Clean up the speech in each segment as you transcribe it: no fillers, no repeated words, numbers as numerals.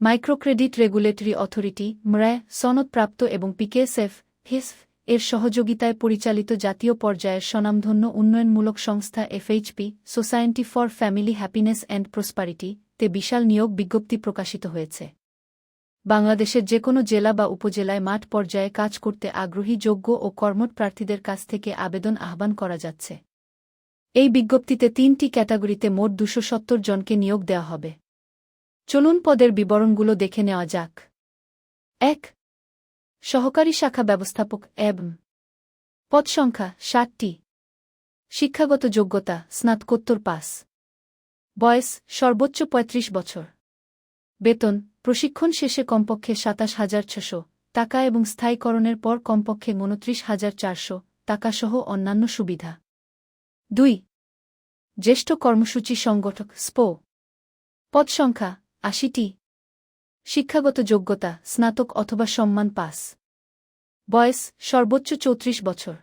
Microcredit regulatory authority মৃয় সনদপ্রাপ্ত এবং PKSF হিসফ এর সহযোগিতায় পরিচালিত জাতীয় পর্যায়ের স্বনামধন্য উন্নয়নমূলক সংস্থা FHP society for family happiness and prosperity তে বিশাল নিয়োগ বিজ্ঞপ্তি প্রকাশিত হয়েছে। বাংলাদেশের যে কোনো জেলা বা উপজেলায় মাঠ পর্যায়ে কাজ করতে আগ্রহী যোগ্য ও কর্মঠ প্রার্থীদের কাছ থেকে আবেদন আহ্বান করা যাচ্ছে। এই বিজ্ঞপ্তিতে ৩টি ক্যাটাগরিতে মোট ২৭০ জনকে নিয়োগ দেওয়া হবে। চলুন পদের বিবরণগুলো দেখে নেওয়া যাক। ১. সহকারী শাখা ব্যবস্থাপক এবং পদ সংখ্যা ৬০টি। শিক্ষাগত যোগ্যতা স্নাতকোত্তর পাস। বয়স সর্বোচ্চ ৩৫ বছর। বেতন প্রশিক্ষণ শেষে কমপক্ষে ২৭,৬০০ টাকা এবং স্থায়ীকরণের পর কমপক্ষে ২৯,৪০০ টাকা সহ অন্যান্য সুবিধা। ২. জ্যেষ্ঠ কর্মসূচি সংগঠক স্পো। পদ সংখ্যা ৮০টি। শিক্ষাগত যোগ্যতা স্নাতক অথবা সম্মান পাস। বয়স সর্বোচ্চ ৩৪ বছর।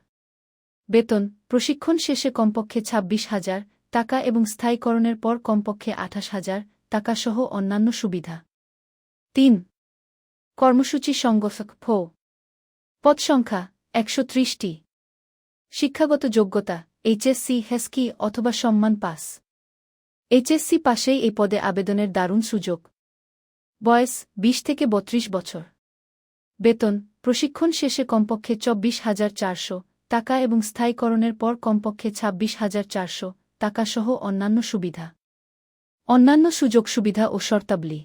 বেতন প্রশিক্ষণ শেষে কমপক্ষে ২৬,০০০ টাকা এবং স্থায়ীকরণের পর কমপক্ষে ২৮,০০০ টাকা সহ অন্যান্য সুবিধা। ৩. কর্মসূচি সংগঠক ফো। পদ সংখ্যা ১৩০টি। শিক্ষাগত যোগ্যতা এইচএসসি হেস্কি অথবা সম্মান পাস। এইচএসসি পাশেই এই পদে আবেদনের দারুণ সুযোগ। বয়স ২০ থেকে ৩২ বছর। বেতন প্রশিক্ষণ শেষে কমপক্ষে ২৪,৪০০ টাকা এবং স্থায়ীকরণের পর কমপক্ষে ২৬,৪০০ টাকা সহ অন্যান্য সুবিধা। অন্যান্য সুযোগ সুবিধা ও শর্তাবলী।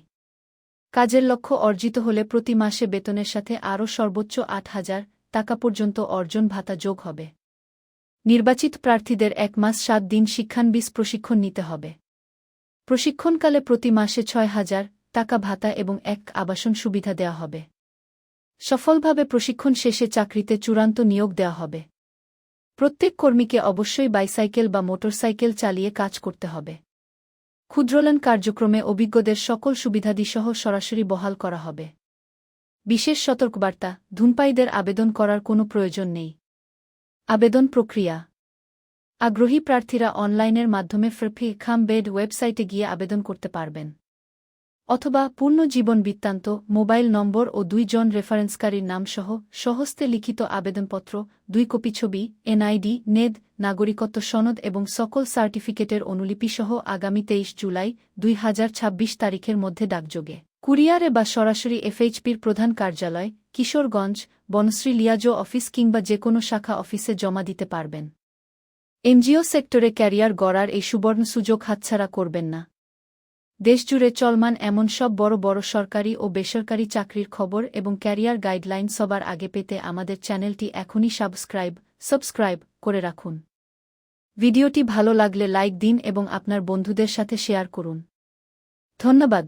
কাজের লক্ষ্য অর্জিত হলে প্রতি মাসে বেতনের সাথে আরও সর্বোচ্চ ৮,০০০ টাকা পর্যন্ত অর্জন ভাতা যোগ হবে। নির্বাচিত প্রার্থীদের ১ মাস ৭ দিন শিক্ষানবিশ প্রশিক্ষণ নিতে হবে। প্রশিক্ষণকালে প্রতি মাসে ৬,০০০ টাকা ভাতা এবং এক আবাসন সুবিধা দেওয়া হবে। সফলভাবে প্রশিক্ষণ শেষে চাকরিতে চূড়ান্ত নিয়োগ দেওয়া হবে। প্রত্যেক কর্মীকে অবশ্যই বাইসাইকেল বা মোটরসাইকেল চালিয়ে কাজ করতে হবে। ক্ষুদ্রঋণ কার্যক্রমে অভিজ্ঞদের সকল সুবিধাদিসহ সরাসরি বহাল করা হবে। বিশেষ সতর্কবার্তা ধূমপায়ীদের আবেদন করার কোনো প্রয়োজন নেই। আবেদন প্রক্রিয়া। আগ্রহী প্রার্থীরা অনলাইনের মাধ্যমে ফ্রি.বেড ওয়েবসাইটে গিয়ে আবেদন করতে পারবেন। অথবা পূর্ণ জীবন বৃত্তান্ত, মোবাইল নম্বর ও ২ জন রেফারেন্সকারীর নামসহ স্বহস্তে লিখিত আবেদনপত্র, ২ কপি ছবি, এনআইডি, নেদ, নাগরিকত্ব সনদ এবং সকল সার্টিফিকেটের অনুলিপিসহ আগামী ২৩ জুলাই ২০২৬ তারিখের মধ্যে ডাকযোগে, কুরিয়ারে বা সরাসরি এফএইচপির প্রধান কার্যালয়, কিশোরগঞ্জ, বনশ্রী লিয়াজো অফিস কিংবা যেকোনো শাখা অফিসে জমা দিতে পারবেন। এনজিও সেক্টরে ক্যারিয়ার গড়ার এই সুবর্ণ সুযোগ হাতছাড়া করবেন না। দেশজুড়ে চলমান এমন সব বড় বড় সরকারি ও বেসরকারি চাকরির খবর এবং ক্যারিয়ার গাইডলাইন সবার আগে পেতে আমাদের চ্যানেলটি এখনই সাবস্ক্রাইব করে রাখুন। ভিডিওটি ভালো লাগলে লাইক দিন এবং আপনার বন্ধুদের সাথে শেয়ার করুন। ধন্যবাদ।